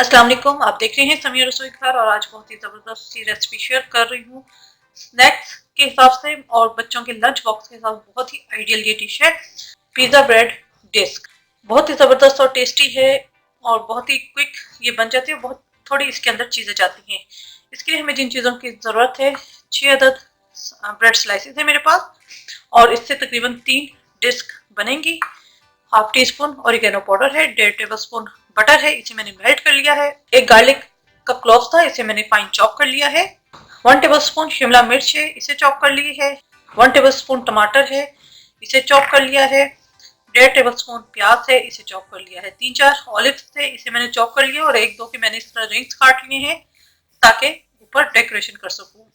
अस्सलाम वालेकुम। आप देख रहे हैं समीर रसोई घर और आज बहुत ही ज़बरदस्त सी रेसिपी शेयर कर रही हूँ स्नैक्स के हिसाब से और बच्चों के लंच बॉक्स के हिसाब से बहुत ही आइडियल ये डिश है पिज़्ज़ा ब्रेड डिस्क। बहुत ही ज़बरदस्त और टेस्टी है और बहुत ही क्विक ये बन जाती है। बहुत थोड़ी इसके अंदर चीज़ें जाती हैं। इसके लिए हमें जिन चीज़ों की ज़रूरत है 6 अदद ब्रेड स्लाइसेस है मेरे पास और इससे तकरीबन 3 डिस्क बनेंगी। Half tea spoon oregano powder है, 1.5 टेबल स्पून बटर है, इसे मैंने मेल्ट कर लिया है। एक गार्लिक का क्लॉव था, इसे मैंने फाइन चॉप कर लिया है। 1 टेबल स्पून शिमला मिर्च है, इसे चॉप कर ली है। 1 टेबल स्पून टमाटर है, इसे चॉप कर लिया है। 1.5 टेबल स्पून प्याज है, इसे चॉप कर लिया है। 3-4 ऑलिव्स थे, इसे मैंने चॉप कर लिया और 1-2 के मैंने इस तरह रिंग्स काट लिए हैं ताकि ऊपर डेकोरेशन कर सकूं।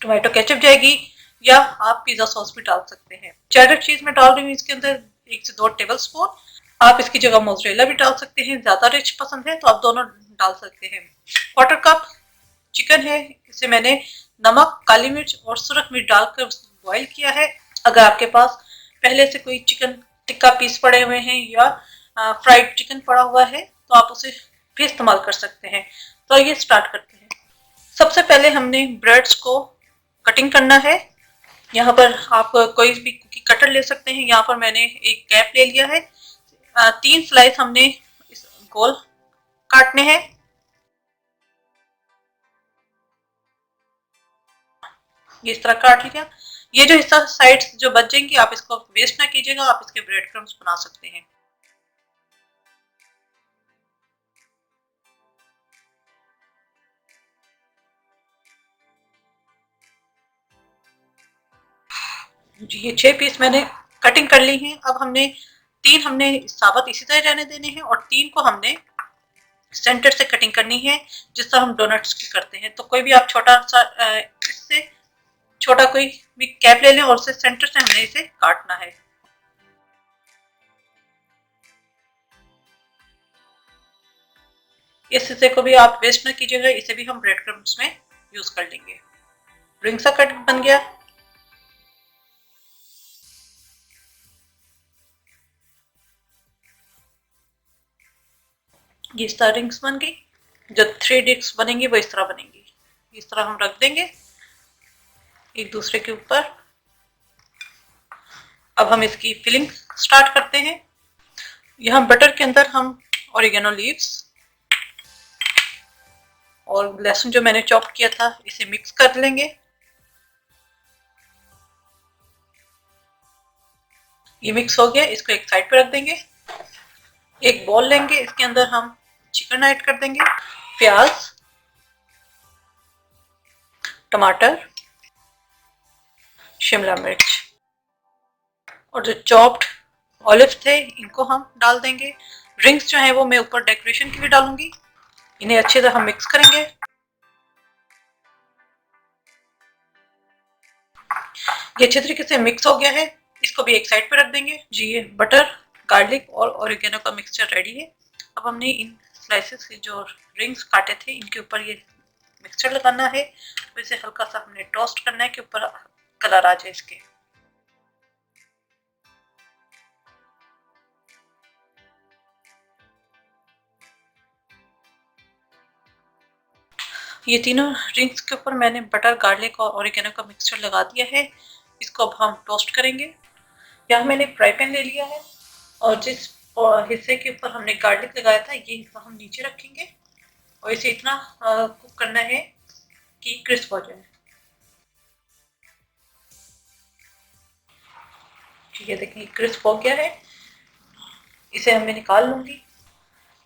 टोमेटो केचप जाएगी या आप पिज्जा सॉस भी डाल सकते हैं। चेडर चीज में डाल रही हूँ इसके अंदर 1 से 2 टेबल स्पून। आप इसकी जगह मोज़रेला भी डाल सकते हैं, ज्यादा रिच पसंद है तो आप दोनों डाल सकते हैं। 1/4 कप चिकन है, इसे मैंने नमक, काली मिर्च और सुरख मिर्च डालकर बॉईल किया है। अगर आपके पास पहले से कोई चिकन टिक्का पीस पड़े हुए हैं या फ्राइड चिकन पड़ा हुआ है तो आप उसे भी इस्तेमाल कर सकते हैं। तो ये स्टार्ट करते हैं। सबसे पहले हमने ब्रेड्स को कटिंग करना है। यहाँ पर आप कोई भी कुकी कटर ले सकते हैं। यहाँ पर मैंने एक कैप ले लिया है। 3 स्लाइस हमने इस गोल काटने हैं। ये इस तरह काट लिया। ये जो हिस्सा साइड्स जो बच जाएंगी आप इसको वेस्ट ना कीजिएगा, आप इसके ब्रेड क्रम्स बना सकते हैं। जी ये 6 पीस मैंने कटिंग कर ली हैं। अब हमने 3 हमने साबुत इसी तरह रहने देने हैं और 3 को हमने सेंटर से कटिंग करनी है जिस तरह हम डोनट्स की करते हैं। तो कोई भी आप छोटा सा इससे छोटा कोई भी कैप ले लें और उससे सेंटर से हमने इसे काटना है। इस हिस्से को भी आप वेस्ट न कीजिएगा, इसे भी हम ब्रेड क्रम्स में यूज कर लेंगे। रिंग सा कट बन गया। ये इस तरह रिंग्स बन गई। जो 3 डिस्क बनेंगी वो इस तरह बनेंगी। इस तरह हम रख देंगे एक दूसरे के ऊपर। अब हम इसकी फिलिंग स्टार्ट करते हैं। यहाँ बटर के अंदर हम ऑरिगेनो लीव्स और लहसुन जो मैंने चॉप किया था इसे मिक्स कर लेंगे। ये मिक्स हो गया, इसको एक साइड पे रख देंगे। एक बॉल लेंगे, इसके अंदर हम चिकन ऐड कर देंगे, प्याज, टमाटर, शिमला मिर्च और जो चॉप्ड ऑलिव थे इनको हम डाल देंगे। रिंग्स जो है वो मैं ऊपर डेकोरेशन के लिए डालूंगी। इन्हें अच्छे से हम मिक्स करेंगे। ये अच्छे तरीके से मिक्स हो गया है, इसको भी एक साइड पे रख देंगे। जी ये बटर, गार्लिक और ऑरिगेनो का मिक्सचर रेडी है। अब हमने इन स्लाइसेस के जो रिंग्स काटे थे इनके ऊपर ये मिक्सचर लगाना है और इसे हल्का सा हमने टोस्ट करना है कि ऊपर कलर आ जाए इसके। ये तीनों रिंग्स के ऊपर मैंने बटर, गार्लिक और ऑरिगेनो का मिक्सचर लगा दिया है। इसको अब हम टोस्ट करेंगे। यहाँ मैंने फ्राई पैन ले लिया है और जिस हिस्से के ऊपर हमने गार्लिक लगाया था ये हिस्सा हम नीचे रखेंगे और इसे इतना कुक करना है कि क्रिस्प हो जाए। ठीक है, देखिए क्रिस्प हो गया है। इसे हम मैं निकाल लूंगी।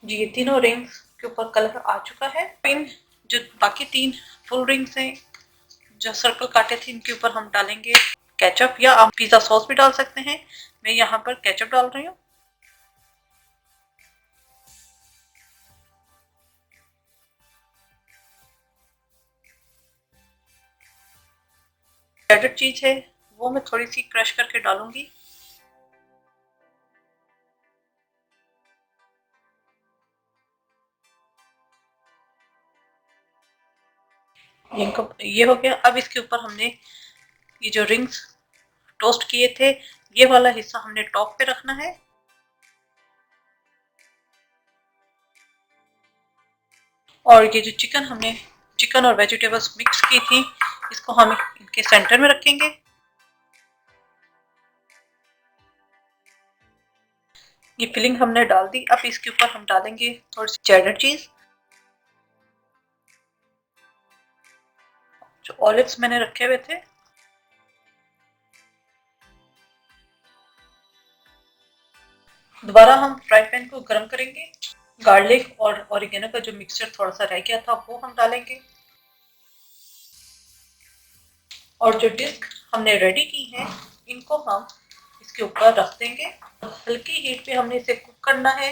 जी ये तीनों रिंग्स के ऊपर कलर आ चुका है। इन जो बाकी 3 फुल रिंग्स हैं जो सर्कल काटे थे इनके ऊपर हम डालेंगे केचप या आप पिज्जा सॉस भी डाल सकते हैं। मैं यहाँ पर केचप डाल रही हूँ। शेडर चीज है वो मैं थोड़ी सी क्रश करके डालूंगी। ये हो गया। अब इसके ऊपर हमने ये जो रिंग्स टोस्ट किए थे ये वाला हिस्सा हमने टॉप पे रखना है। और ये जो चिकन और वेजिटेबल्स मिक्स की थी, इसको हम इनके सेंटर में रखेंगे। ये फिलिंग हमने डाल दी। अब इसके ऊपर हम डालेंगे थोड़ी सी चेडर चीज। जो ऑलिव्स मैंने रखे हुए थे, दोबारा हम फ्राई पैन को गर्म करेंगे। गार्लिक और ऑरिगेनो का जो मिक्सचर थोड़ा सा रह गया था वो हम डालेंगे। और जो डिस्क हमने रेडी की है, इनको हम इसके ऊपर रख देंगे। हल्की हीट पे हमने इसे कुक करना है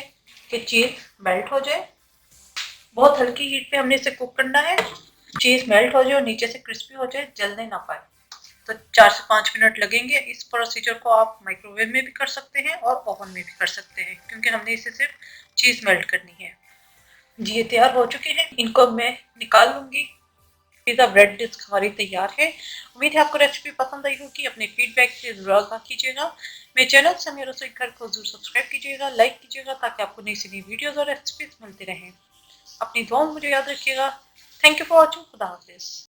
कि चीज मेल्ट हो जाए। बहुत हल्की हीट पे हमने इसे कुक करना है, चीज मेल्ट हो जाए और नीचे से क्रिस्पी हो जाए, जलने ना पाए। तो 4 से 5 मिनट लगेंगे। इस प्रोसीजर को आप माइक्रोवेव में भी कर सकते हैं और ओवन में भी कर सकते हैं, क्योंकि हमने इसे सिर्फ चीज मेल्ट करनी है। जी, ये तैयार हो चुके हैं, इनको मैं निकाल लूंगी। पिज़्ज़ा ब्रेड डिस्क हमारी तैयार है। उम्मीद है आपको रेसिपी पसंद आई होगी। अपने फीडबैक से जरूर आगाह कीजिएगा। मेरे चैनल समीर रसोई घर को जरूर सब्सक्राइब कीजिएगा, लाइक कीजिएगा, ताकि आपको नई से नई वीडियोस और रेसिपीज मिलती रहें। अपनी दुआ में मुझे याद रखिएगा। Thank you for watching. खुदा हाफिज।